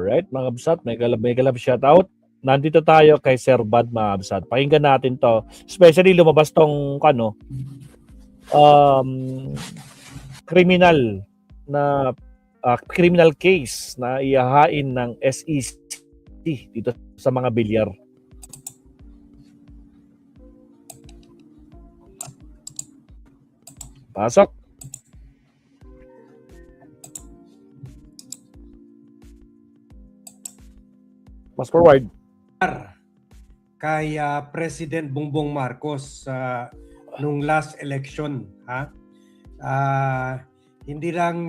Alright, mga kabsat, may galab shoutout. Nandito tayo kay Sir Bad, mga kabsat. Pakinggan natin to. Especially lumabas tong criminal na criminal case na ihahain ng SEC dito sa mga bilyar. Pasok. Mas forward. Kay President Bongbong Marcos nung last election, ha? Hindi lang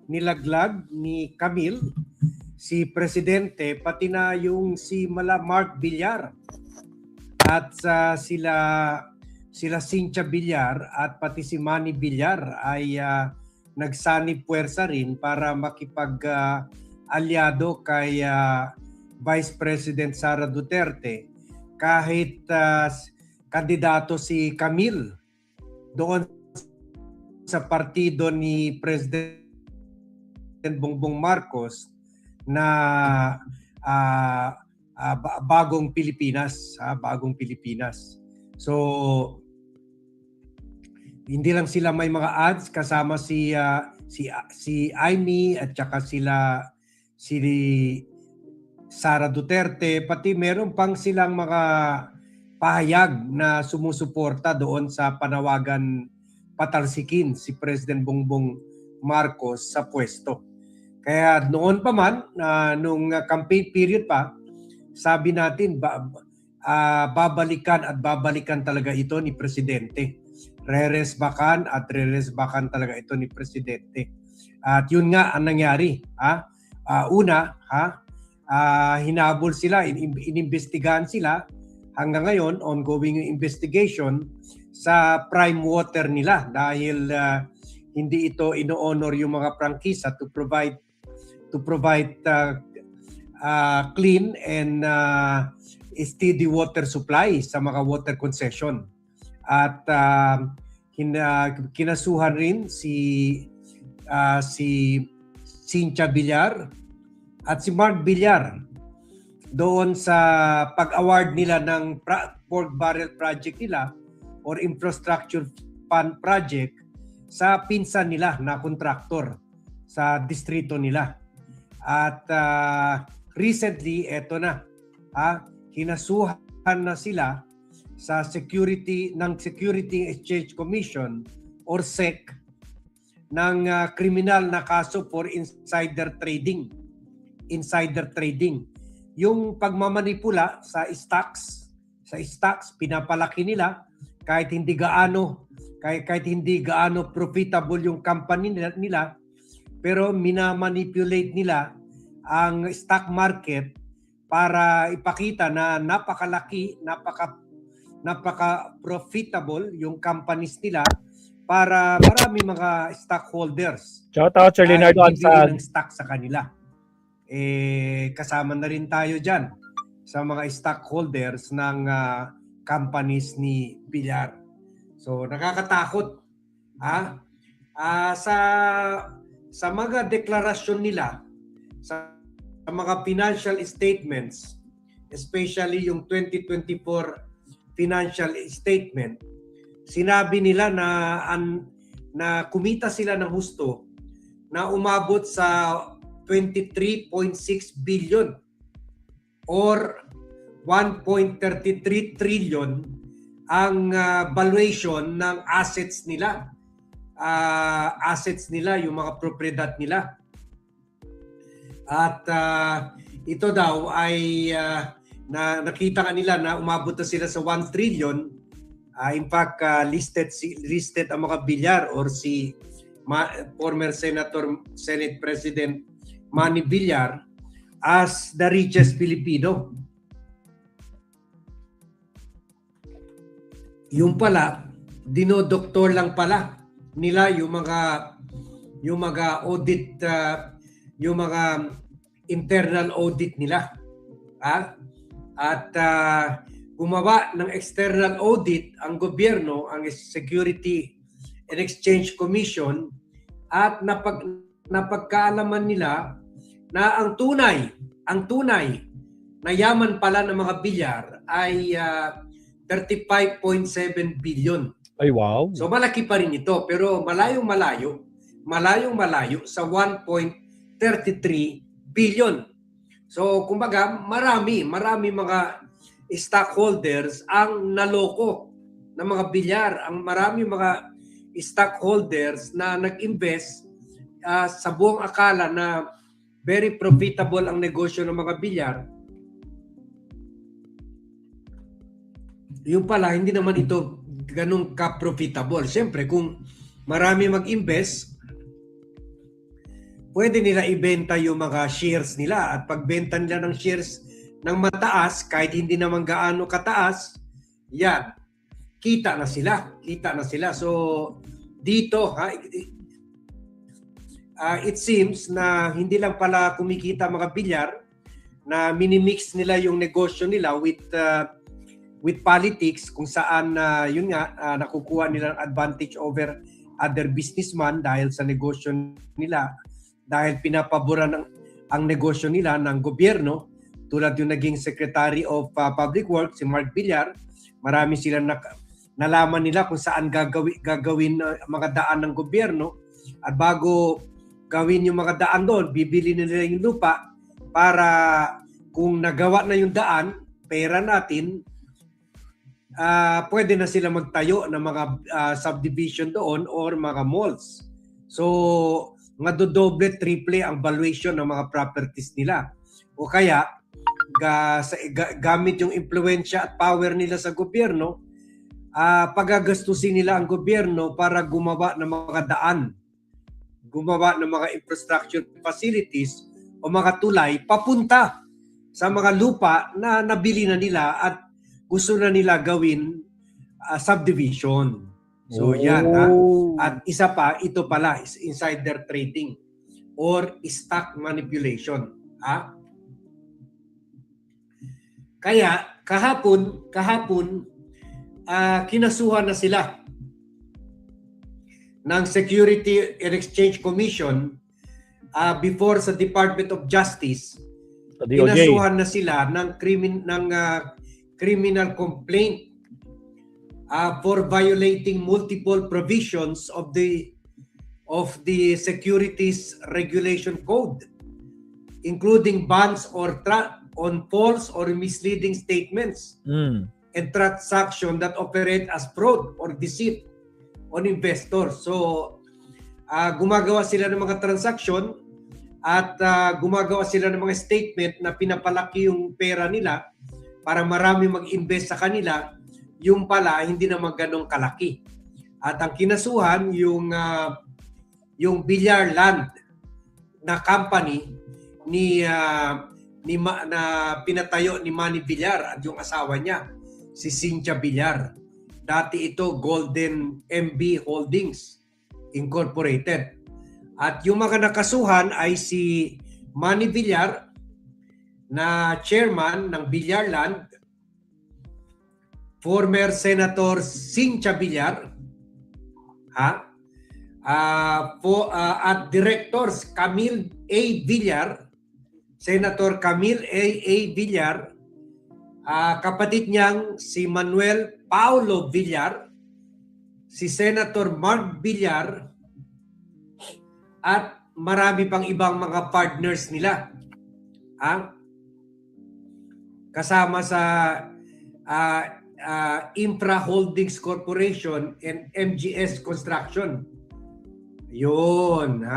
nilaglag ni Camille si presidente, pati na yung si Mark Villar at sila Cynthia Villar at pati si Manny Villar ay nagsanib puwersa rin para makipag-alyado kay Vice President Sara Duterte, kahit kandidato si Camille doon sa partido ni President Bongbong Marcos na bagong Pilipinas, bagong Pilipinas. So hindi lang sila may mga ads, kasama si Amy at saka si Sara Duterte, pati meron pang silang mga pahayag na sumusuporta doon sa panawagan patalsikin si President Bongbong Marcos sa pwesto. Kaya noon pa man, nung campaign period pa, sabi natin babalikan at babalikan talaga ito ni Presidente. Reresbakan at reresbakan talaga ito ni Presidente. At yun nga ang nangyari. Hinabol sila, inimbestigahan sila. Hanggang ngayon, ongoing investigation sa prime water nila dahil hindi ito ino-honor yung mga prangkisa to provide clean and steady water supply sa mga water concession. At kinasuhan rin si Cynthia Villar at si Mark Villar doon sa pag-award nila ng pork barrel project nila or infrastructure fund project sa pinsan nila na kontraktor sa distrito nila. At recently, eto na, kinasuhan na sila sa Security Exchange Commission or SEC ng kriminal na kaso for insider trading. Yung pagmamanipula sa stocks, pinapalaki nila kahit hindi gaano profitable yung company nila, pero minamanipulate nila ang stock market para ipakita na napakalaki, napaka-profitable yung companies nila para marami mga stockholders. Shout out Sir Leonardo Ansad. Ng stock sa kanila. Kasama na rin tayo dyan sa mga stockholders ng companies ni Villar. So nakakatakot. Sa mga deklarasyon nila, sa mga financial statements, especially yung 2024 financial statement, sinabi nila na kumita sila ng husto na umabot sa 23.6 billion or 1.33 trillion ang valuation ng assets nila. Yung mga propriedad nila. At ito daw ay nakita nila na umabot na sila sa 1 trillion. In fact, listed ang mga Villar or si former Senate President Manny Villar as the richest Filipino. Yung pala, dinodoktor lang pala nila yung mga audit, yung mga internal audit nila. At gumawa ng external audit ang gobyerno, ang Security and Exchange Commission, at napagkaalaman nila na ang tunay na yaman pala ng mga bilyar ay 35.7 billion. Ay, wow. So malaki pa rin ito, pero malayong-malayo sa 1.33 billion. So kumbaga, marami mga stockholders ang naloko ng mga bilyar. Ang marami mga stockholders na nag-invest sa buong akala na very profitable ang negosyo ng mga bilyar. Yung pala, hindi naman ito ganun ka-profitable. Siyempre, kung marami mag-invest, pwede nila ibenta yung mga shares nila. At pagbenta nila ng shares ng mataas, kahit hindi naman gaano kataas, yan, kita na sila. So, dito, it seems na hindi lang pala kumikita mga bilyar, na minimix nila yung negosyo nila with politics, kung saan yun nga nakukuha nila ng advantage over other businessman dahil sa negosyo nila, dahil pinapaboran ang negosyo nila ng gobyerno, tulad yung naging Secretary of Public Works si Mark Villar. Marami silang nalaman nila kung saan gagawin mga daan ng gobyerno, at bago gawin yung mga daan doon, bibili nila yung lupa para kung nagawa na yung daan, pera natin, pwede na sila magtayo ng mga subdivision doon or mga malls. So, madodoble, triple ang valuation ng mga properties nila. O kaya, gamit yung impluensya at power nila sa gobyerno, pagagastusin nila ang gobyerno para gumawa ng mga daan, gumawa ng mga infrastructure facilities o mga tulay papunta sa mga lupa na nabili na nila at gusto na nila gawin subdivision. So yan. At isa pa, ito pala is insider trading or stock manipulation. Kaya kahapon kinasuhan na sila ng Security and Exchange Commission before sa Department of Justice. Kinasuhan na sila ng criminal complaint for violating multiple provisions of the Securities Regulation Code, including bans on false or misleading statements and transactions that operate as fraud or deceit on investors. So, gumagawa sila ng mga transaction at gumagawa sila ng mga statement na pinapalaki yung pera nila para marami mag-invest sa kanila, yung pala hindi naman ganong kalaki. At ang kinasuhan yung Villar Land na company na pinatayo ni Manny Villar at yung asawa niya, si Cynthia Villar. Dati ito Golden MB Holdings Incorporated. At yung mga nakasuhan ay si Manny Villar na chairman ng Villar Land, former Senator Cynthia Villar, at directors Camille A. Villar, Senator Camille A. Villar, kapatid niyang si Manuel Paulo Villar, si Senator Mark Villar, at marami pang ibang mga partners nila. Kasama sa Infra Holdings Corporation and MGS Construction. Yun,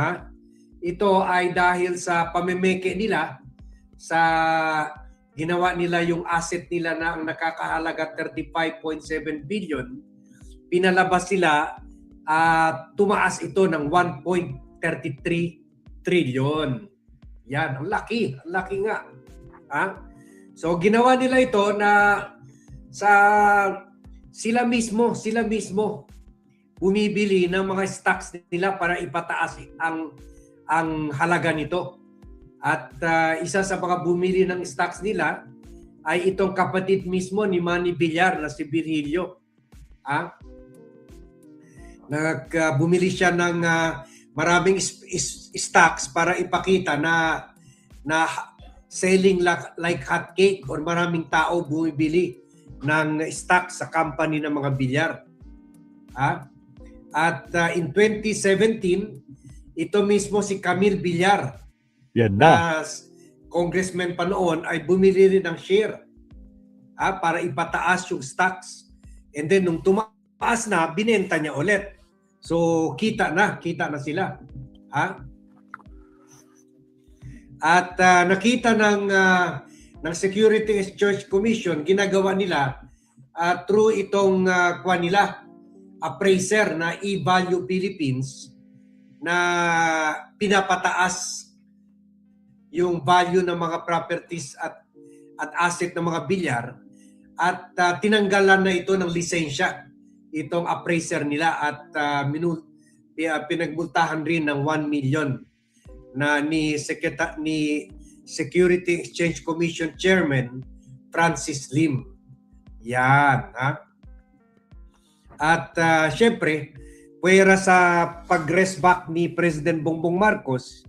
Ito ay dahil sa pamemeke nila, sa ginawa nila yung asset nila na ang nakakahalaga 35.7 billion, pinalabas sila at tumaas ito ng 1.33 trillion. Yan, ang laki nga. So ginawa nila ito na sila mismo bumibili ng mga stocks nila para ipataas ang halaga nito. At isa sa mga bumili ng stocks nila ay itong kapatid mismo ni Manny Villar na si Virgilio. Bumili siya ng maraming stocks para ipakita na selling like hotcake or maraming tao bumibili ng stock sa company ng mga bilyar. At in 2017, ito mismo si Camille Villar Yan na na. congressman pa noon ay bumili rin ng share para ipataas yung stocks. And then nung tumaas na, binenta niya ulit. So kita na sila. At nakita ng Security Exchange Commission, ginagawa nila through itong nila, appraiser na eValue Philippines, na pinapataas yung value ng mga properties at asset ng mga bilyar, at tinanggalan na ito ng lisensya itong appraiser nila, at pinagmultahan rin ng 1 million na ni Security Exchange Commission Chairman Francis Lim. Yan. At syempre, puwera sa pag-rest back ni President Bongbong Marcos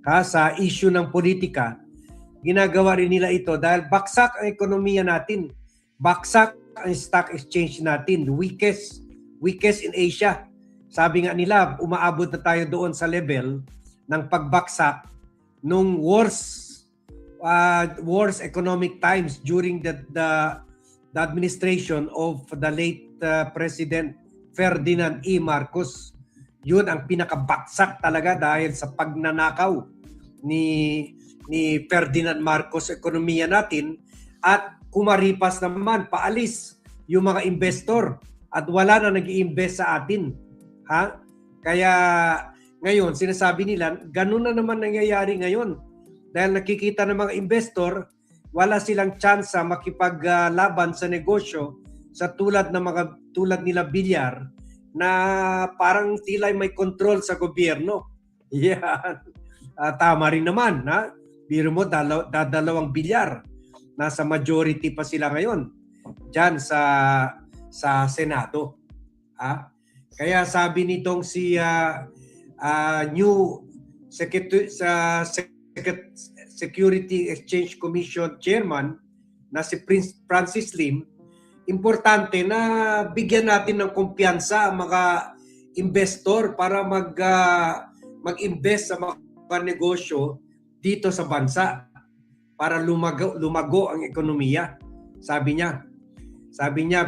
sa issue ng politika, ginagawa rin nila ito dahil baksak ang ekonomiya natin. Baksak ang stock exchange natin. Weakest in Asia. Sabi nga nila, umaabot na tayo doon sa level ng pagbaksak nung worst economic times during the administration of the late President Ferdinand E. Marcos. Yun ang pinakabaksak talaga dahil sa pagnanakaw ni Ferdinand Marcos sa ekonomiya natin, at kumaripas naman, paalis yung mga investor at wala na nag-i-invest sa atin. Kaya ngayon, sinasabi nila, ganun na naman nangyayari ngayon. Dahil nakikita ng mga investor, wala silang tsansa makipaglaban sa negosyo sa tulad nila bilyar na parang tila may control sa gobyerno. Yan. Tama rin naman. Biro mo, dadalawang bilyar. Nasa majority pa sila ngayon dyan sa Senado. Kaya sabi nitong si new Security Exchange Commission Chairman na si Francis Lim, importante na bigyan natin ng kumpiyansa ang mga investor para mag-invest sa mga negosyo dito sa bansa para lumago ang ekonomiya. Sabi niya,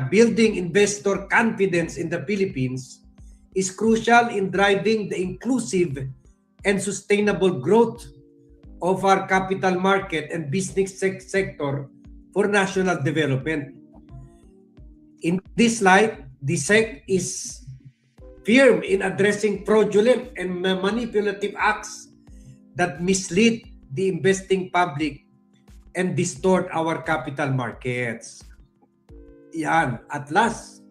building investor confidence in the Philippines is crucial in driving the inclusive and sustainable growth of our capital market and business sector for national development. In this light, the SEC is firm in addressing fraudulent and manipulative acts that mislead the investing public and distort our capital markets. Yan, at last,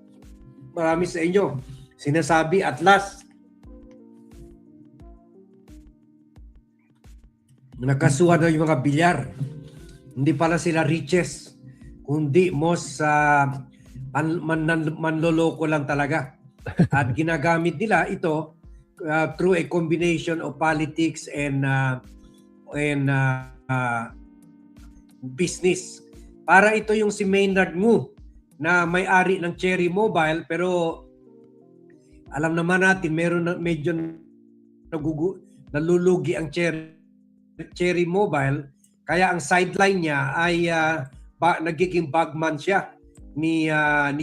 marami sa inyo sinasabi at last, nakasuhan na yung mga bilyar. Hindi pala sila riches, kundi most manloloko lang talaga. At ginagamit nila ito through a combination of politics and business. Para ito yung si Maynard Ngu na may-ari ng Cherry Mobile, pero alam naman natin medyo nalulugi ang Cherry Mobile, kaya ang sideline niya ay nagiging bagman siya ni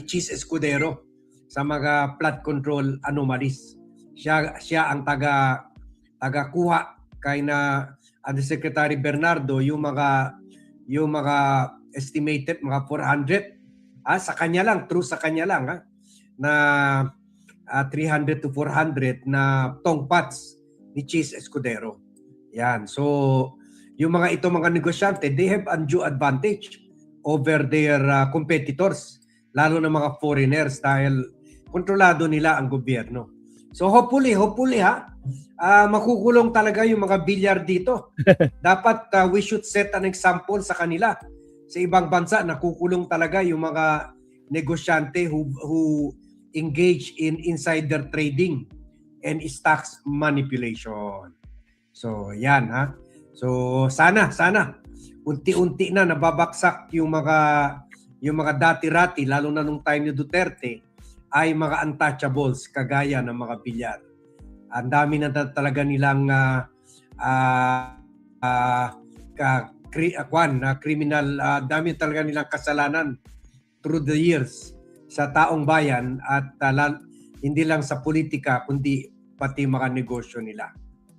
Cheese Escudero sa mga flood control anomalies. Siya ang taga-kuha kay na Undersecretary Bernardo yung mga estimated mga 400 sa kanya lang, sa kanya lang na 300 to 400 na tongpats ni Cheese Escudero. Yan. So, yung mga negosyante, they have undue advantage over their competitors, lalo na mga foreigners dahil kontrolado nila ang gobyerno. So, hopefully makukulong talaga yung mga bilyar dito. Dapat we should set an example sa kanila. Sa ibang bansa, nakukulong talaga yung mga negosyante who engage in insider trading and tax manipulation. So, yan ha. So, sana unti-unti na nababaksak yung mga dati-rati, lalo na nung time ni Duterte, ay mga untouchables kagaya ng mga Villar. Ang dami na talaga nilang criminal, dami talaga nilang kasalanan through the years sa taong bayan at hindi lang sa politika kundi pati mga negosyo nila.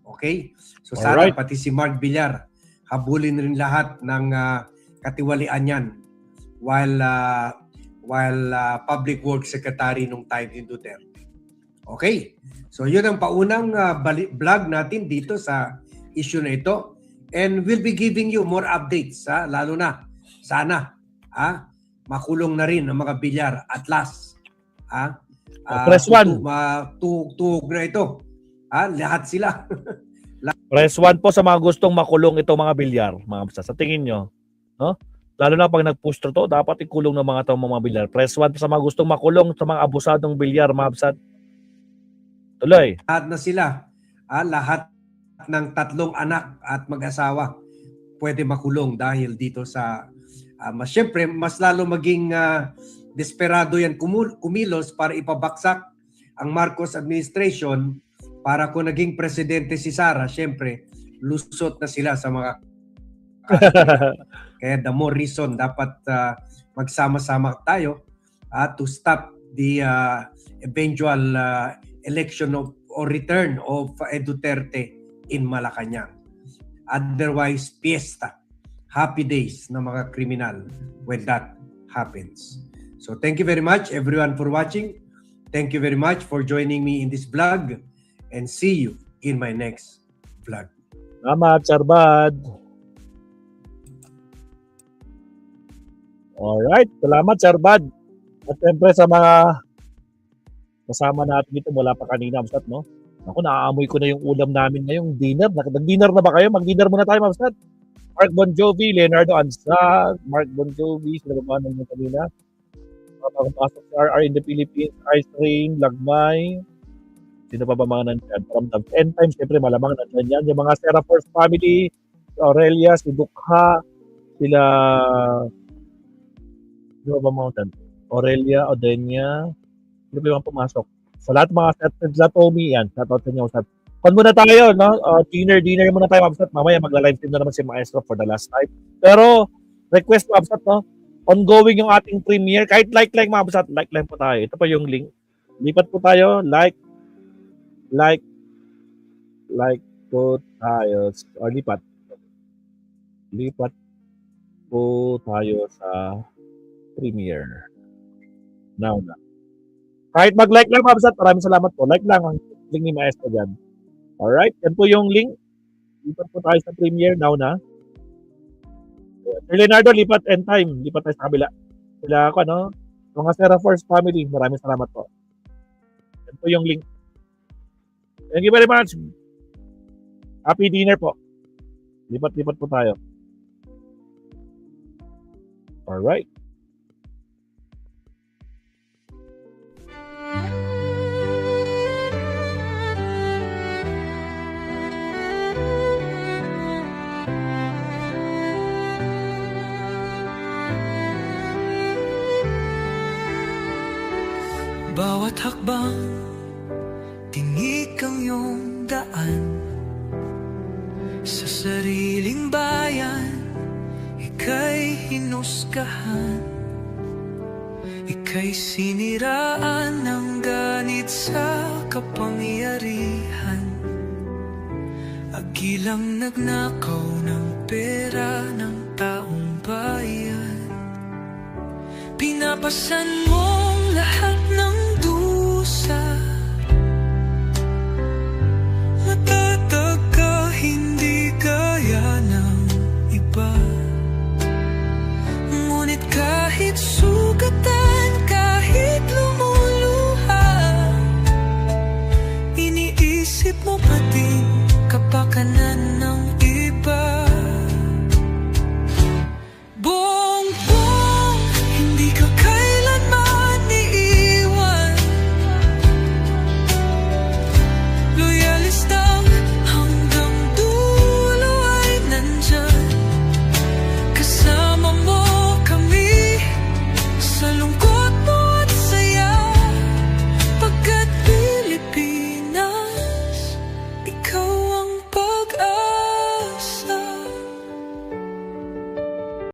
Okay? So sana Alright. pati si Mark Villar habulin rin lahat ng katiwalian yan while public works secretary nung time ni Duterte. Okay? So yun ang paunang vlog natin dito sa issue na ito. And we'll be giving you more updates, lalo na sana makulong na rin ang mga Villar at last. Press 1. Tuhog na ito. Lahat sila. Press 1 po sa mga gustong makulong itong mga Villar, mga absat. Sa tingin nyo, no? Lalo na pag nag-push to, dapat ikulong ng mga mga Villar. Press 1 sa mga gustong makulong sa mga abusadong Villar, mga absat. Tuloy. Lahat na sila. Lahat ng 3 anak at mag-asawa pwede makulong dahil dito sa siyempre mas lalo maging desperado yan kumilos para ipabaksak ang Marcos administration. Para kung naging presidente si Sara, siyempre lusot na sila sa mga kaya the more reason dapat magsama-sama tayo to stop the eventual election or return of Duterte in Malacanang. Otherwise, fiesta. Happy days na mga kriminal when that happens. So thank you very much everyone for watching. Thank you very much for joining me in this vlog and see you in my next vlog. Salamat, Charbad. Alright, salamat, Charbad. At siyempre sa mga kasama natin dito mula pa kanina, Mabsat, no? Ako, naaamoy ko na yung ulam namin ngayong dinner. Nag-dinner na ba kayo? Mag-dinner muna tayo, Mabsat. Mark Bon Jovi, Leonardo Anzag, Mark Bon Jovi, sila ba naman kanina? Pagpasok sa RR in the Philippines, Ice Rain, Lagmay. Sino pa ba mga nandyan? Paramdam. End time, siyempre malamang nandyan yan. Yung mga Sarah Force family, si Aurelia, si Dukha, sila... Sino pa ba mga nandyan? Aurelia, Odenia, sino pa yung pumasok? Sa lahat mga set sa Tommy, yan. Shoutout sa inyo. Kon muna tayo, no? Dinner muna tayo, Mabsat. Mamaya magla-live stream na naman si Maestro for the last time. Pero, request, Mabsat, no? Ongoing yung ating premiere. Kahit like, Mabsat, like po tayo. Ito pa yung link. Lipat po tayo. Like po tayo. O, lipat po tayo sa premiere. Now na. Kahit mag-like lang, Mabsat, maraming salamat po. Like lang ang link ni Maestro dyan. Alright, yan po yung link. Lipat po tayo sa premiere now na. Sir Leonardo, lipat end time. Lipat tayo sa kabila. Sila ako, ano? Mga Sarah Force family, maraming salamat po. Yan po yung link. Thank you very much. Happy dinner po. Lipat po tayo. Alright. Bawat hakbang, tinig ang iyong daan. Sa sariling bayan, ika'y hinusgahan. Ika'y siniraan ng ganit sa kapangyarihan. Agilang nagnakaw ng pera ng taong bayan. Pinapasan mong lahat ng dusa. Matatag ka, hindi gaya ng iba. Ngunit kahit sugatan, kahit lumuluha, iniisip mo pa din kapakanan